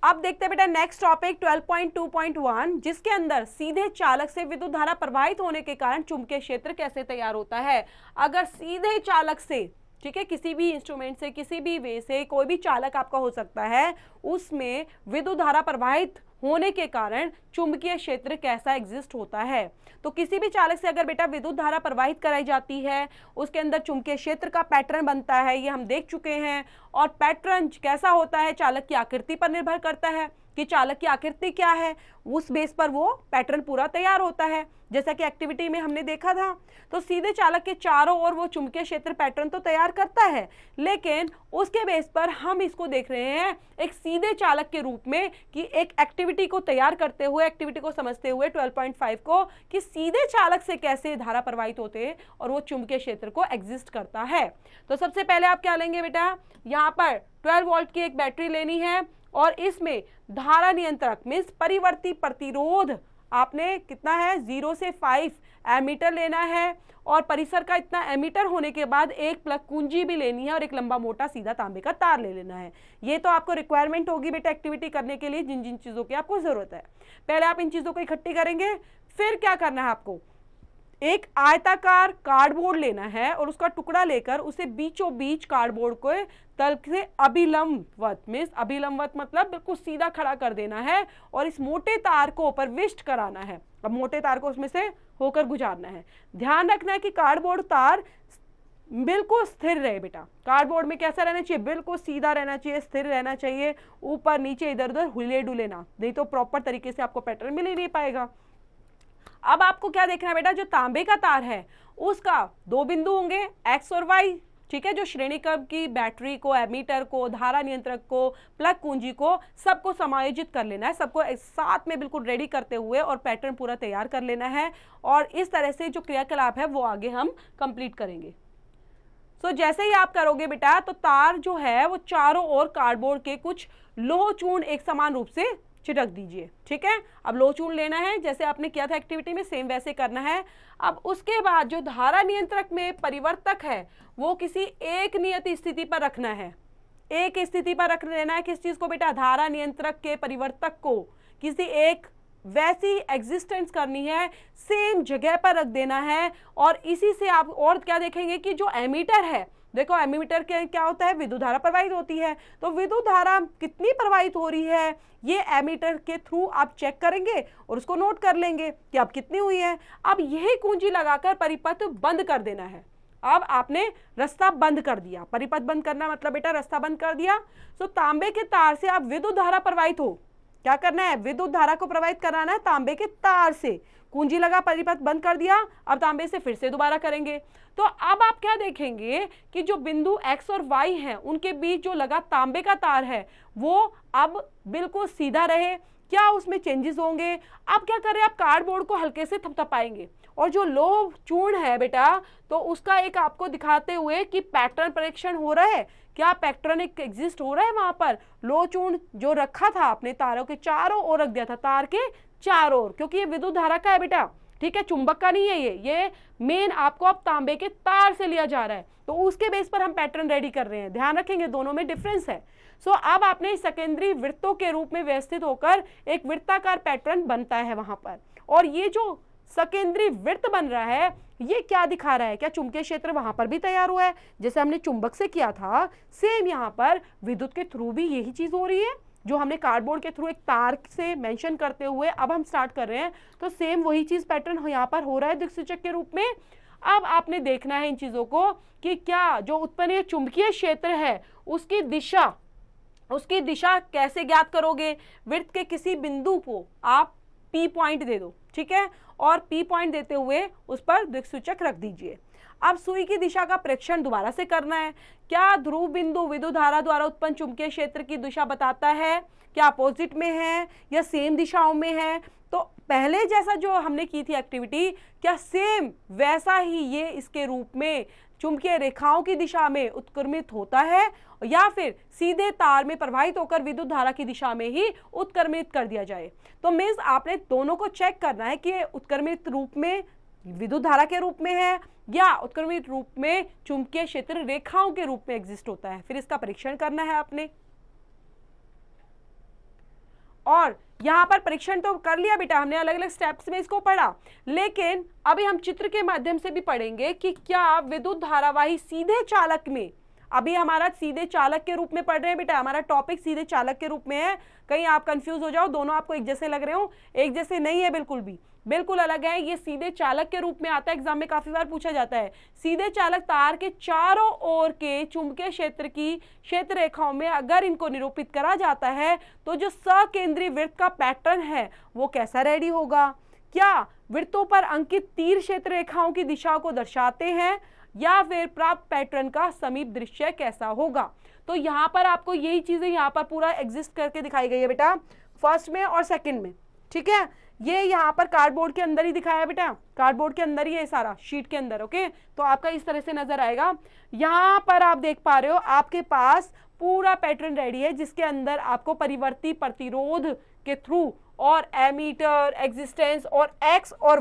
अब देखते हैं बेटा नेक्स्ट टॉपिक 12.2.1, जिसके अंदर सीधे चालक से विद्युत धारा प्रवाहित होने के कारण चुंबकीय क्षेत्र कैसे तैयार होता है। अगर सीधे चालक से, ठीक है, किसी भी इंस्ट्रूमेंट से, किसी भी वे से, कोई भी चालक आपका हो सकता है, उसमें विद्युत धारा प्रवाहित होने के कारण चुंबकीय क्षेत्र कैसा एग्जिस्ट होता है। तो किसी भी चालक से अगर बेटा विद्युत धारा प्रवाहित कराई जाती है, उसके अंदर चुंबकीय क्षेत्र का पैटर्न बनता है, ये हम देख चुके हैं। और पैटर्न कैसा होता है चालक की आकृति पर निर्भर करता है, कि चालक की आकृति क्या है, उस बेस पर वो पैटर्न पूरा तैयार होता है, जैसा कि एक्टिविटी में हमने देखा था। तो सीधे चालक के चारों ओर वो चुंबकीय क्षेत्र पैटर्न तो तैयार करता है, लेकिन उसके बेस पर हम इसको देख रहे हैं एक सीधे चालक के रूप में कि एक एक्टिविटी को तैयार करते हुए, एक्टिविटी को समझते हुए 12.5 को, कि सीधे चालक से कैसे धारा प्रवाहित होते हैं और वो चुंबकीय क्षेत्र को एग्जिस्ट करता है। तो सबसे पहले आप क्या लेंगे बेटा, यहाँ पर 12 वोल्ट की एक बैटरी लेनी है और इसमें धारा नियंत्रक मीन्स परिवर्ती प्रतिरोध आपने कितना है 0 से 5 एमीटर लेना है और परिसर का इतना एमीटर होने के बाद एक प्लग कुंजी भी लेनी है और एक लंबा मोटा सीधा तांबे का तार ले लेना है। ये तो आपको रिक्वायरमेंट होगी बेटा एक्टिविटी करने के लिए, जिन जिन चीज़ों की आपको ज़रूरत है। पहले आप इन चीज़ों को इकट्ठी करेंगे, फिर क्या करना है आपको, एक आयताकार कार्डबोर्ड लेना है और उसका टुकड़ा लेकर उसे बीचों बीच कार्डबोर्ड को तल से अभिलंबवत मीन्स अभिलंबवत मतलब बिल्कुल सीधा खड़ा कर देना है और इस मोटे तार को प्रविष्ट कराना है। अब मोटे तार को उसमें से होकर गुजारना है। ध्यान रखना है कि कार्डबोर्ड तार बिल्कुल स्थिर रहे बेटा। कार्डबोर्ड में कैसा रहना चाहिए, बिल्कुल सीधा रहना चाहिए, स्थिर रहना चाहिए, ऊपर नीचे इधर उधर हिले डुले ना, नहीं तो प्रॉपर तरीके से आपको पैटर्न मिल ही नहीं पाएगा। अब आपको क्या देखना है बेटा, जो तांबे का तार है उसका 2 बिंदु होंगे एक्स और वाई, ठीक है, जो श्रेणी क्रम की बैटरी को, एमीटर को, धारा नियंत्रक को, प्लग कुंजी को, सबको समायोजित कर लेना है, सबको साथ में बिल्कुल रेडी करते हुए और पैटर्न पूरा तैयार कर लेना है। और इस तरह से जो क्रियाकलाप है वो आगे हम कंप्लीट करेंगे। सो जैसे ही आप करोगे बेटा तो तार जो है वो चारों ओर कार्डबोर्ड के कुछ लोह चूर्ण एक समान रूप से छिटक दीजिए, ठीक है। अब लोह चूर्ण लेना है, जैसे आपने किया था एक्टिविटी में सेम वैसे करना है। अब उसके बाद जो धारा नियंत्रक में परिवर्तक है वो किसी एक नियत स्थिति पर रखना है, एक स्थिति पर रख लेना है। किस चीज को बेटा, धारा नियंत्रक के परिवर्तक को किसी एक वैसी एग्जिस्टेंस करनी है, सेम जगह पर रख देना है। और इसी से आप और क्या देखेंगे कि जो एमीटर है, देखो एमीटर के क्या होता है, विद्युत धारा प्रवाहित होती है, तो विद्युत धारा कितनी प्रवाहित हो रही है ये एमीटर के थ्रू आप चेक करेंगे और उसको नोट कर लेंगे कि अब कितनी हुई है। अब यही कुंजी लगाकर परिपथ बंद कर देना है। अब आपने रास्ता बंद कर दिया, परिपथ बंद करना मतलब बेटा रास्ता बंद कर दिया। तो तांबे के तार से आप विद्युत धारा प्रवाहित हो, क्या करना है, विद्युत धारा को प्रवाहित कराना है तांबे के तार से। कुंजी लगा, परिपथ बंद कर दिया, अब तांबे से फिर से दोबारा करेंगे। तो अब आप क्या देखेंगे कि जो बिंदु x और y हैं उनके बीच जो लगा तांबे का तार है वो अब बिल्कुल सीधा रहे, क्या उसमें चेंजेस होंगे। अब क्या करें, आप कार्डबोर्ड को हल्के से थपथपाएंगे और जो लोह चूर्ण है बेटा तो उसका एक आपको दिखाते हुए कि पैटर्न परीक्षण हो रहा है, क्या पैटर्न एक एग्जिस्ट हो रहा है वहां पर। लोह चूर्ण जो रखा था आपने तारों के चारों ओर रख दिया था, तार के चारों ओर, क्योंकि ये विद्युत धारा का है बेटा, ठीक है, चुंबक का नहीं है ये मेन आपको अब तांबे के तार से लिया जा रहा है, तो उसके बेस पर हम पैटर्न रेडी कर रहे हैं। ध्यान रखेंगे दोनों में डिफरेंस है। सो अब आपने सेकेंडरी वृत्तों के रूप में व्यवस्थित होकर एक वृत्ताकार पैटर्न बनता है वहां पर। और ये जो सेकेंडरी वृत्त बन रहा है ये क्या दिखा रहा है, क्या चुंबकीय क्षेत्र वहां पर भी तैयार हुआ है, जैसे हमने चुंबक से किया था सेम यहाँ पर विद्युत के थ्रू भी यही चीज हो रही है। जो हमने कार्डबोर्ड के थ्रू एक तार से मेंशन करते हुए अब हम स्टार्ट कर रहे हैं, तो सेम वही चीज पैटर्न यहाँ पर हो रहा है दिक्सूचक के रूप में। अब आपने देखना है इन चीजों को कि क्या जो उत्पन्न चुंबकीय क्षेत्र है उसकी दिशा कैसे ज्ञात करोगे। वृत्त के किसी बिंदु को आप P पॉइंट दे दो, ठीक है, और P पॉइंट देते हुए उस पर दिक्सूचक रख दीजिए। अब सुई की दिशा का प्रेक्षण दोबारा से करना है। क्या ध्रुव बिंदु विद्युत धारा द्वारा उत्पन्न चुंबकीय क्षेत्र की दिशा बताता है, क्या अपोजिट में है या सेम दिशाओं में है। तो पहले जैसा जो हमने की थी एक्टिविटी, क्या सेम वैसा ही ये इसके रूप में चुंबकीय रेखाओं की दिशा में उत्क्रमित होता है या फिर सीधे तार में प्रवाहित होकर विद्युत धारा की दिशा में ही उत्क्रमित कर दिया जाए। तो मीन्स आपने दोनों को चेक करना है कि उत्क्रमित रूप में विद्युत धारा के रूप में है या उत्क्रमित रूप में चुंबकीय क्षेत्र रेखाओं के रूप में एग्जिस्ट होता है, फिर इसका परीक्षण करना है आपने। और यहाँ पर परीक्षण तो कर लिया बेटा हमने, अलग अलग स्टेप्स में इसको पढ़ा, लेकिन अभी हम चित्र के माध्यम से भी पढ़ेंगे कि क्या विद्युत धारावाही सीधे चालक में, अभी हमारा सीधे चालक के रूप में पढ़ रहे हैं बेटा, हमारा टॉपिक सीधे चालक के रूप में है। कहीं आप कंफ्यूज हो जाओ, दोनों आपको एक जैसे लग रहे हो, एक जैसे नहीं है बिल्कुल भी। बिल्कुल अलग है। ये सीधे चालक के रूप में आता है, एग्जाम में काफी बार पूछा जाता है। सीधे चालक तार के चारों ओर के चुंबकीय क्षेत्र की क्षेत्र रेखाओं में अगर इनको निरूपित करा जाता है तो जो सकेंद्रीय वृत्त का पैटर्न है वो कैसा रेडी होगा। क्या वृत्तों पर अंकित तीर क्षेत्र रेखाओं की दिशा को दर्शाते हैं या फिर प्राप्त पैटर्न का समीप दृश्य कैसा होगा। तो यहाँ पर आपको यही चीजें यहाँ पर पूरा एग्जिस्ट करके दिखाई गई है बेटा, फर्स्ट में और सेकंड में, ठीक है। ये यहाँ पर कार्डबोर्ड के अंदर ही दिखाया है बेटा, कार्डबोर्ड के अंदर ही है सारा, शीट के अंदर, ओके। तो आपका इस तरह से नजर आएगा। यहाँ पर आप देख पा रहे हो आपके पास पूरा पैटर्न रेडी है जिसके अंदर आपको परिवर्ती प्रतिरोध के थ्रू और एमीटर, एक्सिस्टेंस और एक्स और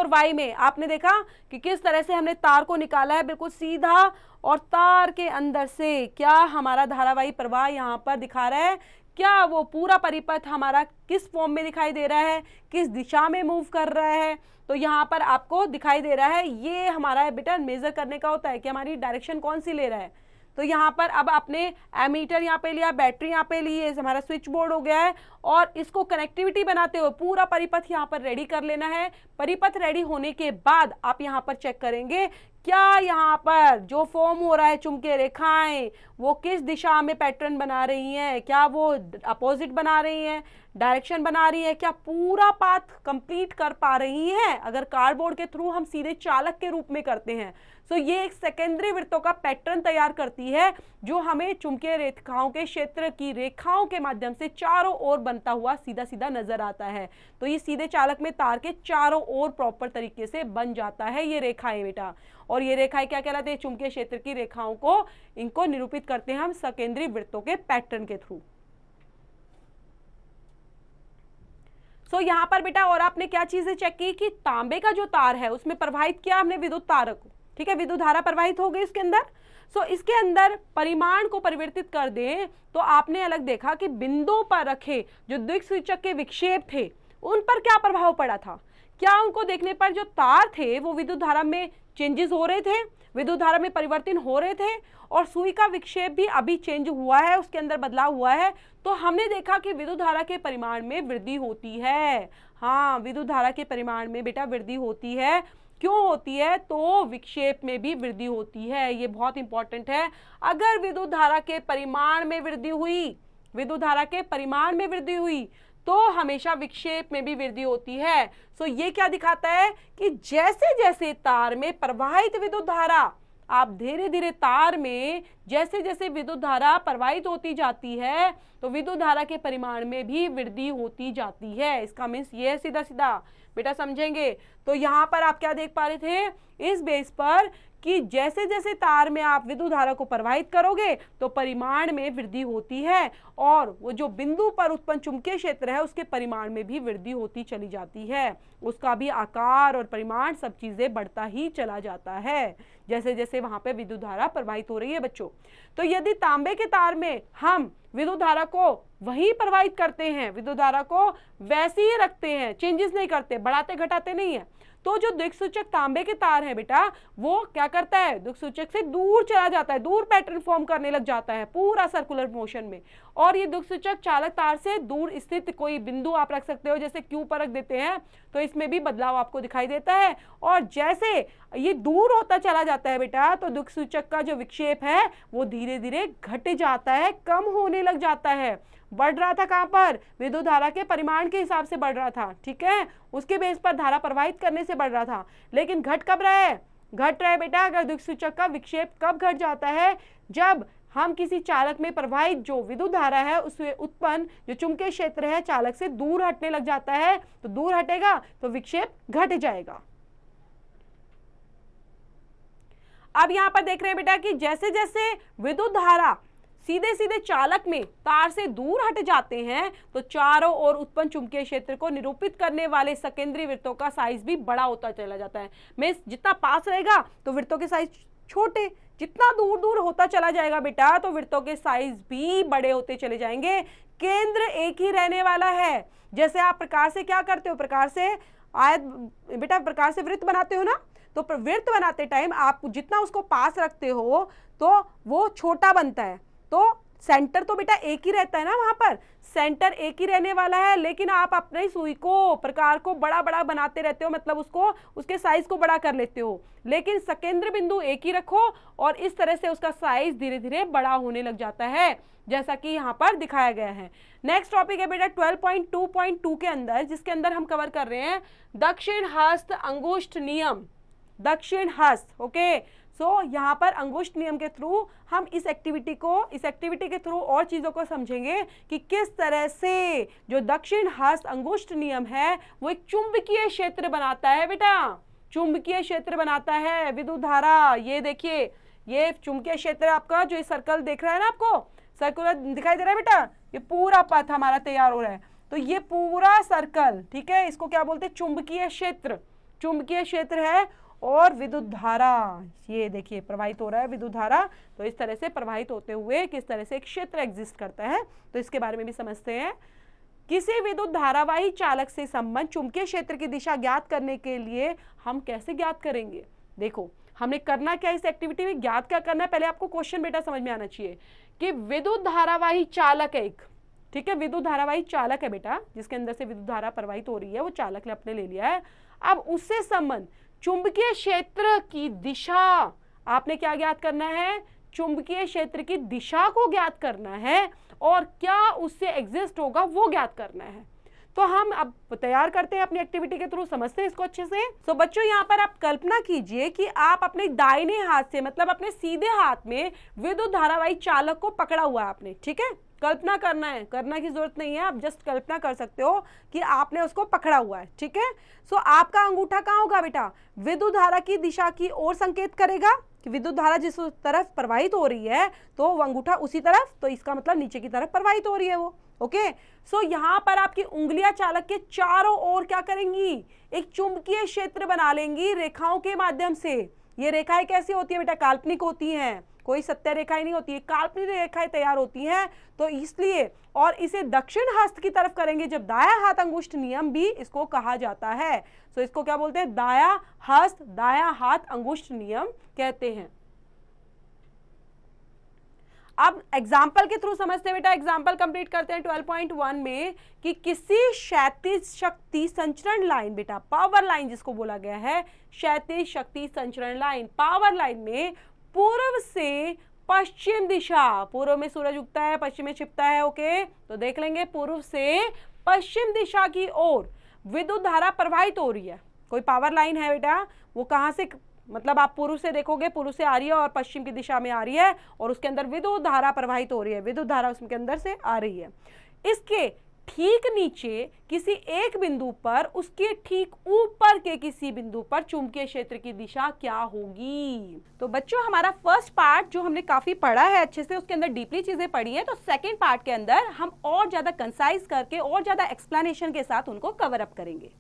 वाई में आपने देखा कि किस तरह से हमने तार को निकाला है बिल्कुल सीधा, और तार के अंदर से क्या हमारा धारावाही प्रवाह यहाँ पर दिखा रहा है, क्या वो पूरा परिपथ हमारा किस फॉर्म में दिखाई दे रहा है, किस दिशा में मूव कर रहा है। तो यहाँ पर आपको दिखाई दे रहा है, ये हमारा बेटा मेजर करने का होता है कि हमारी डायरेक्शन कौन सी ले रहा है। तो यहाँ पर अब आपने एमीटर यहाँ पे लिया, बैटरी यहाँ पे ली, हमारा स्विच बोर्ड हो गया है, और इसको कनेक्टिविटी बनाते हुए पूरा परिपथ यहाँ पर रेडी कर लेना है। परिपथ रेडी होने के बाद आप यहाँ पर चेक करेंगे क्या यहाँ पर जो फॉर्म हो रहा है चुंबकीय रेखाएं वो किस दिशा में पैटर्न बना रही हैं, क्या वो अपोजिट बना रही हैं, डायरेक्शन बना रही है, क्या पूरा पाथ कंप्लीट कर पा रही हैं। अगर कार्डबोर्ड के थ्रू हम सीधे चालक के रूप में करते हैं तो ये एक सेकेंडरी वृत्तों का पैटर्न तैयार करती है जो हमें चुंबकीय रेखाओं के क्षेत्र की रेखाओं के माध्यम से चारों ओर बनता हुआ सीधा सीधा नजर आता है। तो ये सीधे चालक में तार के चारों ओर प्रॉपर तरीके से बन जाता है ये रेखाएं बेटा। और ये रेखाएं क्या कहलाते हैं, चुंबकीय क्षेत्र की रेखाओं को, इनको निरूपित करते हैं हम सेकेंडरी वृत्तों के पैटर्न के थ्रू। सो यहाँ पर बेटा और आपने क्या चीजें चेक की कि तांबे का जो तार है उसमें प्रवाहित किया हमने विद्युत तार, ठीक है, विद्युत धारा प्रवाहित हो गई इसके अंदर। सो इसके अंदर परिमाण को परिवर्तित कर दें तो आपने अलग देखा कि बिंदु पर रखे जो द्विसूचक के विक्षेप थे उन पर क्या प्रभाव पड़ा था। क्या उनको देखने पर जो तार थे वो विद्युत धारा में चेंजेस हो रहे थे, विद्युत धारा में परिवर्तन हो रहे थे, और सुई का विक्षेप भी अभी चेंज हुआ है, उसके अंदर बदलाव हुआ है। तो हमने देखा कि विद्युत धारा के परिमाण में वृद्धि होती है। हाँ, विद्युत धारा के परिमाण में बेटा वृद्धि होती है। क्यों होती है, तो विक्षेप में भी वृद्धि होती है। ये बहुत इंपॉर्टेंट है। अगर विद्युत धारा के परिमाण में वृद्धि हुई, विद्युत धारा के परिमाण में वृद्धि हुई तो हमेशा विक्षेप में भी वृद्धि होती है। सो ये क्या दिखाता है कि जैसे जैसे तार में प्रवाहित विद्युत धारा, आप धीरे धीरे तार में जैसे जैसे विद्युत धारा प्रवाहित होती जाती है तो विद्युत धारा के परिमाण में भी वृद्धि होती जाती है। इसका मीन्स ये है सीधा सीधा बेटा, समझेंगे। तो यहाँ पर आप क्या देख पा रहे थे इस बेस पर कि जैसे जैसे तार में आप विद्युत धारा को प्रवाहित करोगे तो परिमाण में वृद्धि होती है, और वो जो बिंदु पर उत्पन्न चुंबकीय क्षेत्र है उसके परिमाण में भी वृद्धि होती चली जाती है। उसका भी आकार और परिमाण सब चीजें बढ़ता ही चला जाता है जैसे जैसे वहां पे विद्युत धारा प्रवाहित हो रही है बच्चों। तो यदि तांबे के तार में हम विद्युत धारा को वही प्रवाहित करते हैं, विद्युत धारा को वैसे ही रखते हैं, चेंजेस नहीं करते, बढ़ाते घटाते नहीं है, तो जो दिक्सूचक तांबे के तार है बेटा वो क्या करता है, दिक्सूचक से दूर चला जाता है, दूर पैटर्न फॉर्म करने लग जाता है पूरा सर्कुलर मोशन में। और ये दिक्सूचक चालक तार से दूर स्थित कोई बिंदु आप रख सकते हो, जैसे क्यू पर रख देते हैं तो इसमें भी बदलाव आपको दिखाई देता है। और जैसे ये दूर होता चला जाता है बेटा तो दिक्सूचक का जो विक्षेप है वो धीरे धीरे घट जाता है, कम होने लग जाता है। बढ़ रहा था कहां पर, विद्युत धारा के परिमाण के हिसाब से बढ़ रहा था, ठीक है, उसके बेस पर धारा प्रवाहित करने से बढ़ रहा था। लेकिन घट कब रहा है, घट रहा है बेटा अगर दिक्सूचक का विक्षेप कब घट जाता है, जब हम किसी चालक में प्रवाहित जो विद्युत धारा है उससे उत्पन्न जो चुंबकीय क्षेत्र है चालक से दूर हटने लग जाता है। तो दूर हटेगा तो विक्षेप घट जाएगा। अब यहां पर देख रहे हैं बेटा कि जैसे जैसे विद्युत धारा सीधे सीधे चालक में तार से दूर हट जाते हैं तो चारों ओर उत्पन्न चुंबकीय क्षेत्र को निरूपित करने वाले सेकेंडरी वृत्तों का साइज भी बड़ा होता चला जाता है। मींस जितना पास रहेगा तो वृत्तों के साइज छोटे, जितना दूर दूर होता चला जाएगा बेटा तो वृत्तों के साइज भी बड़े होते चले जाएंगे। केंद्र एक ही रहने वाला है। जैसे आप प्रकार से क्या करते हो, प्रकार से आयत बेटा प्रकार से वृत्त बनाते हो ना, तो वृत्त बनाते टाइम आप जितना उसको पास रखते हो तो वो छोटा बनता है, तो सेंटर तो बेटा एक ही रहता है ना, वहां पर सेंटर एक ही रहने वाला है, लेकिन आप अपने सुई को, प्रकार को बड़ा बड़ा बनाते रहते हो, मतलब उसको, उसके साइज को बड़ा कर लेते हो, लेकिन सकेंद्र बिंदु एक ही रखो और इस तरह से उसका साइज धीरे धीरे बड़ा होने लग जाता है, जैसा कि यहाँ पर दिखाया गया है। नेक्स्ट टॉपिक है बेटा 12.2.2 के अंदर, जिसके अंदर हम कवर कर रहे हैं दक्षिण हस्त अंगुष्ठ नियम, दक्षिण हस्त। ओके, सो यहाँ पर अंगुष्ठ नियम के थ्रू हम इस एक्टिविटी के थ्रू और चीजों को समझेंगे कि किस तरह से जो दक्षिण हस्त अंगुष्ठ नियम है वो एक चुंबकीय क्षेत्र बनाता है बेटा, चुंबकीय क्षेत्र बनाता है, विद्युत धारा। ये देखिए, ये चुंबकीय क्षेत्र आपका जो सर्कल देख रहा है ना, आपको सर्कुलर दिखाई दे रहा है बेटा, ये पूरा पथ हमारा तैयार हो रहा है, तो ये पूरा सर्कल, ठीक है, इसको क्या बोलते हैं, चुंबकीय क्षेत्र, चुंबकीय क्षेत्र है। और विद्युत धारा, ये देखिए प्रवाहित हो रहा है विद्युत धारा, तो इस तरह से प्रवाहित होते हुए किस तरह से एक क्षेत्र एग्जिस्ट करता है, तो इसके बारे में भी समझते हैं। किसी विद्युत धारावाही चालक से संबंध चुंबकीय क्षेत्र की दिशा ज्ञात करने के लिए हम कैसे ज्ञात करेंगे। देखो हमने करना क्या इस एक्टिविटी में, ज्ञात क्या करना है, पहले आपको क्वेश्चन बेटा समझ में आना चाहिए कि विद्युत धारावाही चालक एक, ठीक है, विद्युत धारावाही चालक है बेटा, जिसके अंदर से विद्युत धारा प्रवाहित हो रही है, वो चालक ने अपने ले लिया है। अब उससे संबंध चुंबकीय क्षेत्र की दिशा, आपने क्या ज्ञात करना है, चुंबकीय क्षेत्र की दिशा को ज्ञात करना है और क्या उससे एग्जिस्ट होगा वो ज्ञात करना है। तो हम अब तैयार करते हैं अपनी एक्टिविटी के थ्रू, समझते हैं इसको अच्छे से। तो बच्चों यहाँ पर आप कल्पना कीजिए कि आप अपने दाहिने हाथ से, मतलब अपने सीधे हाथ में विद्युत धारावाही चालक को पकड़ा हुआ है आपने, ठीक है, कल्पना करना है, करना की जरूरत नहीं है, आप जस्ट कल्पना कर सकते हो कि आपने उसको पकड़ा हुआ है, ठीक है। सो आपका अंगूठा कहाँ होगा बेटा, विद्युत धारा की दिशा की ओर संकेत करेगा कि विद्युत धारा जिस तरफ प्रवाहित हो रही है तो वो अंगूठा उसी तरफ, तो इसका मतलब नीचे की तरफ प्रवाहित हो रही है वो। ओके, सो यहाँ पर आपकी उंगलियां चालक के चारों ओर क्या करेंगी, एक चुंबकीय क्षेत्र बना लेंगी रेखाओं के माध्यम से। ये रेखाएं कैसी होती है बेटा, काल्पनिक होती हैं, कोई सत्य रेखाएं नहीं होती है, काल्पनिक रेखाएं तैयार होती हैं, तो इसलिए, और इसे दक्षिण हस्त की तरफ करेंगे जब, दाया हाथ अंगुष्ठ नियम भी इसको कहा जाता है। सो इसको क्या बोलते हैं, दाया हस्त, दाया हाथ अंगुष्ठ नियम कहते हैं। अब एग्जाम्पल के थ्रू समझते हैं बेटा, एग्जाम्पल कंप्लीट करते हैं 12.1 में कि किसी क्षैतिज शक्ति संचरण लाइन, बेटा पावर लाइन जिसको बोला गया है, क्षैतिज शक्ति संचरण लाइन, पावर लाइन में पूर्व से पश्चिम दिशा, पूर्व में सूरज उगता है, पश्चिम में छिपता है, ओके, तो देख लेंगे पूर्व से पश्चिम दिशा की ओर विद्युत धारा प्रवाहित हो रही है। कोई पावर लाइन है बेटा, वो कहां से, मतलब आप पूर्व से देखोगे, पूर्व से आ रही है और पश्चिम की दिशा में आ रही है और उसके अंदर विद्युत धारा प्रवाहित हो रही है, विद्युत धारा उसके अंदर से आ रही है। इसके ठीक नीचे किसी एक बिंदु पर, उसके ठीक ऊपर के किसी बिंदु पर चुंबकीय क्षेत्र की दिशा क्या होगी। तो बच्चों हमारा फर्स्ट पार्ट जो हमने काफी पढ़ा है अच्छे से, उसके अंदर डीपली चीजें पढ़ी है, तो सेकेंड पार्ट के अंदर हम और ज्यादा कंसाइज करके और ज्यादा एक्सप्लेनेशन के साथ उनको कवर अप करेंगे।